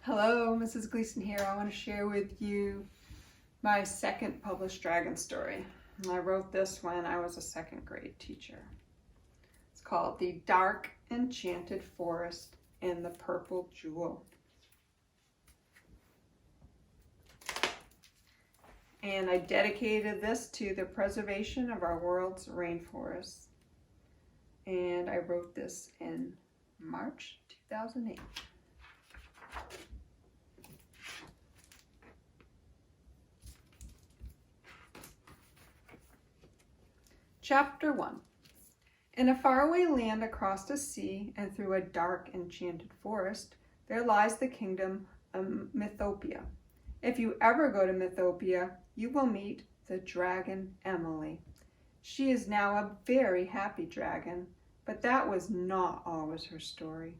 Hello, Mrs. Gleason here. I want to share with you my second published dragon story. I wrote this when I was a second grade teacher. It's called The Dark Enchanted Forest and the Purple Jewel. And I dedicated this to the preservation of our world's rainforests. And I wrote this in March 2008. Chapter 1. In a faraway land across the sea and through a dark enchanted forest, there lies the kingdom of Mythopia. If you ever go to Mythopia, you will meet the dragon Emily. She is now a very happy dragon, but that was not always her story.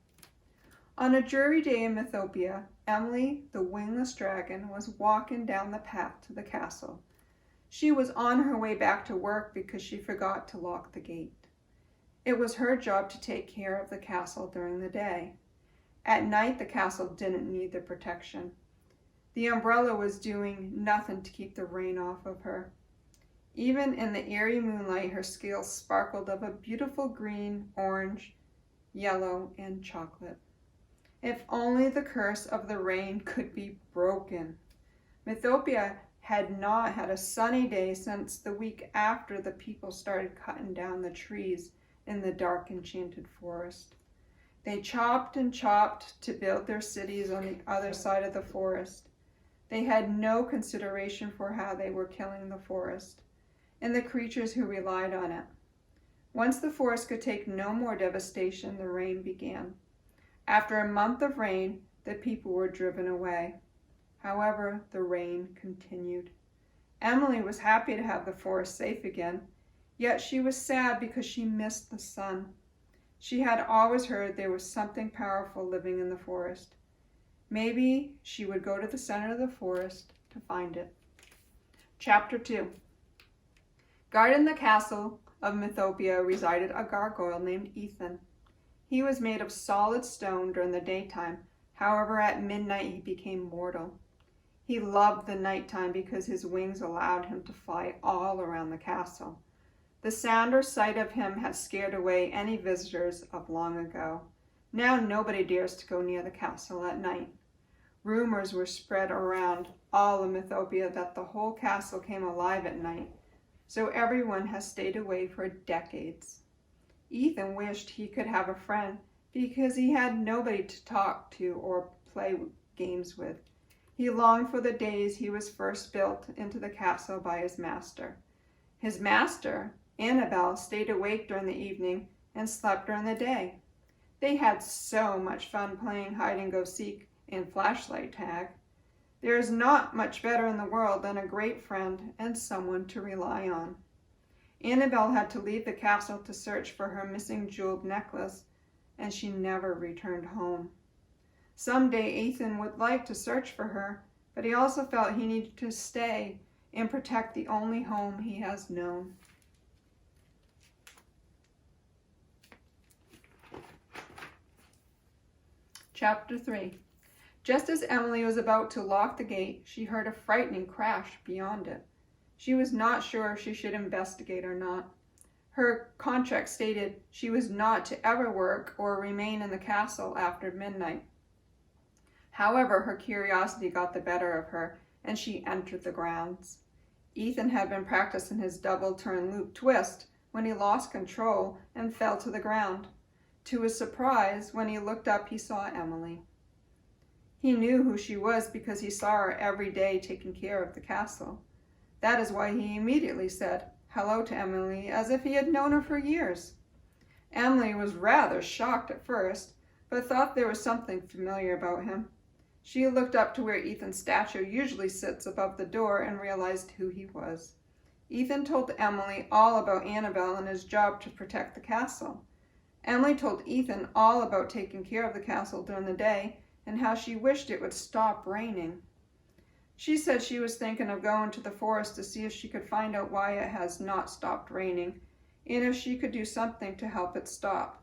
On a dreary day in Mythopia, Emily, the wingless dragon, was walking down the path to the castle. She was on her way back to work because she forgot to lock the gate. It was her job to take care of the castle during the day. At night, the castle didn't need the protection. The umbrella was doing nothing to keep the rain off of her. Even in the eerie moonlight, her scales sparkled of a beautiful green, orange, yellow, and chocolate. If only the curse of the rain could be broken. Mythopia had not had a sunny day since the week after the people started cutting down the trees in the dark enchanted forest. They chopped and chopped to build their cities on the other side of the forest. They had no consideration for how they were killing the forest and the creatures who relied on it. Once the forest could take no more devastation, the rain began. After a month of rain, the people were driven away. However, the rain continued. Emily was happy to have the forest safe again, yet she was sad because she missed the sun. She had always heard there was something powerful living in the forest. Maybe she would go to the center of the forest to find it. Chapter 2. Guarding the castle of Mythopia resided a gargoyle named Ethan. He was made of solid stone during the daytime. However, at midnight he became mortal. He loved the nighttime because his wings allowed him to fly all around the castle. The sound or sight of him had scared away any visitors of long ago. Now nobody dares to go near the castle at night. Rumors were spread around all of Mythopia that the whole castle came alive at night, so everyone has stayed away for decades. Ethan wished he could have a friend because he had nobody to talk to or play games with. He longed for the days he was first built into the castle by his master. His master, Annabelle, stayed awake during the evening and slept during the day. They had so much fun playing hide-and-go-seek and flashlight tag. There is not much better in the world than a great friend and someone to rely on. Annabelle had to leave the castle to search for her missing jeweled necklace, and she never returned home. Someday Ethan would like to search for her, but he also felt he needed to stay and protect the only home he has known. Chapter 3. Just as Emily was about to lock the gate, she heard a frightening crash beyond it. She was not sure if she should investigate or not. Her contract stated she was not to ever work or remain in the castle after midnight. However, her curiosity got the better of her, and she entered the grounds. Ethan had been practicing his double turn loop twist when he lost control and fell to the ground. To his surprise, when he looked up, he saw Emily. He knew who she was because he saw her every day taking care of the castle. That is why he immediately said hello to Emily as if he had known her for years. Emily was rather shocked at first, but thought there was something familiar about him. She looked up to where Ethan's statue usually sits above the door and realized who he was. Ethan told Emily all about Annabelle and his job to protect the castle. Emily told Ethan all about taking care of the castle during the day and how she wished it would stop raining. She said she was thinking of going to the forest to see if she could find out why it has not stopped raining and if she could do something to help it stop.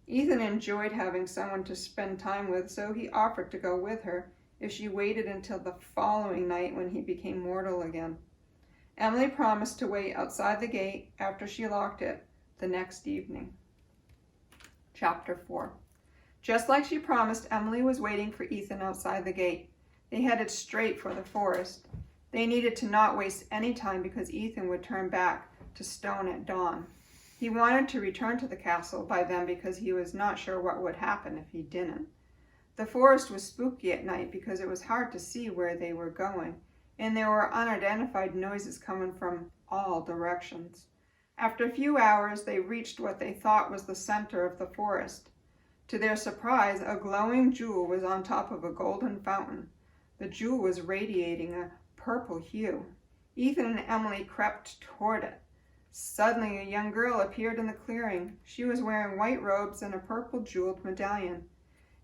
Ethan enjoyed having someone to spend time with, so he offered to go with her, if she waited until the following night when he became mortal again. Emily promised to wait outside the gate after she locked it the next evening. Chapter 4. Just like she promised, Emily was waiting for Ethan outside the gate. They headed straight for the forest. They needed to not waste any time because Ethan would turn back to Stone at dawn. He wanted to return to the castle by then because he was not sure what would happen if he didn't. The forest was spooky at night because it was hard to see where they were going, and there were unidentified noises coming from all directions. After a few hours, they reached what they thought was the center of the forest. To their surprise, a glowing jewel was on top of a golden fountain. The jewel was radiating a purple hue. Ethan and Emily crept toward it. Suddenly, a young girl appeared in the clearing. She was wearing white robes and a purple jeweled medallion.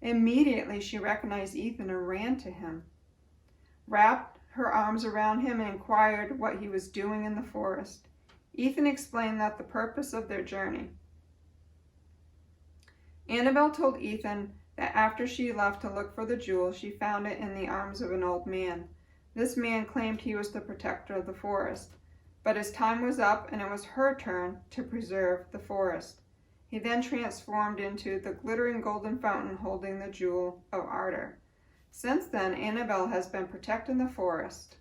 Immediately, she recognized Ethan and ran to him, wrapped her arms around him, and inquired what he was doing in the forest. Ethan explained that the purpose of their journey. Annabelle told Ethan that after she left to look for the jewel, she found it in the arms of an old man. This man claimed he was the protector of the forest, but his time was up and it was her turn to preserve the forest. He then transformed into the glittering golden fountain holding the jewel of Ardor. Since then, Annabelle has been protecting the forest.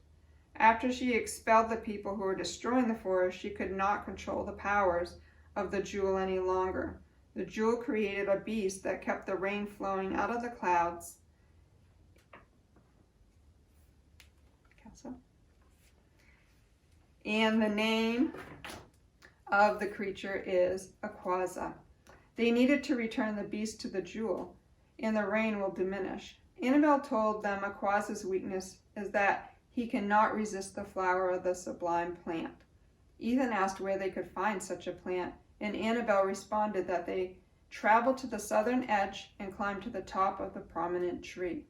After she expelled the people who were destroying the forest, she could not control the powers of the jewel any longer. The jewel created a beast that kept the rain flowing out of the clouds. And the name of the creature is Aquaza. They needed to return the beast to the jewel, and the rain will diminish. Annabelle told them Aquaza's weakness is that he cannot resist the flower of the sublime plant. Ethan asked where they could find such a plant, and Annabelle responded that they traveled to the southern edge and climbed to the top of the prominent tree.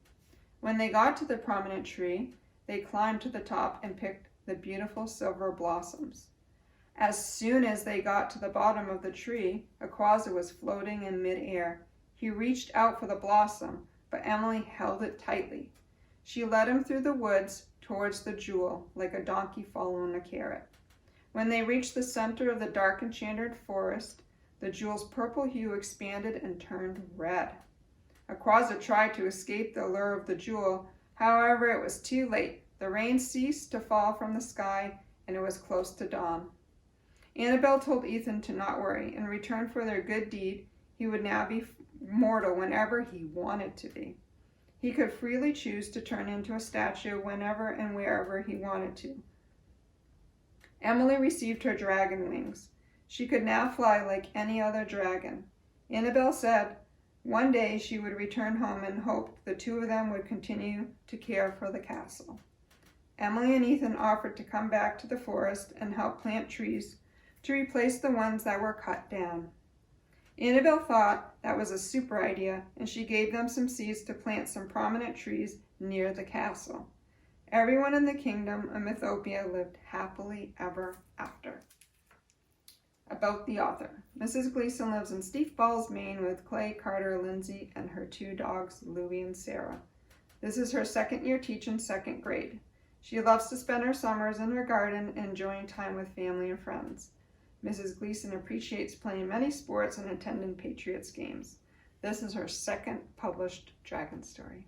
When they got to the prominent tree, they climbed to the top and picked the beautiful silver blossoms. As soon as they got to the bottom of the tree, Aquaza was floating in midair. He reached out for the blossom, but Emily held it tightly. She led him through the woods towards the jewel, like a donkey following a carrot. When they reached the center of the dark enchanted forest, the jewel's purple hue expanded and turned red. Aquaza tried to escape the allure of the jewel. However, it was too late. The rain ceased to fall from the sky, and it was close to dawn. Annabelle told Ethan to not worry. In return for their good deed, he would now be mortal whenever he wanted to be. He could freely choose to turn into a statue whenever and wherever he wanted to. Emily received her dragon wings. She could now fly like any other dragon. Annabelle said one day she would return home and hoped the two of them would continue to care for the castle. Emily and Ethan offered to come back to the forest and help plant trees to replace the ones that were cut down. Annabelle thought that was a super idea, and she gave them some seeds to plant some prominent trees near the castle. Everyone in the kingdom of Mythopia lived happily ever after. About the author. Mrs. Gleason lives in Steep Falls, Maine with Clay, Carter, Lindsay, and her two dogs, Louie and Sarah. This is her second year teaching second grade. She loves to spend her summers in her garden enjoying time with family and friends. Mrs. Gleason appreciates playing many sports and attending Patriots games. This is her second published dragon story.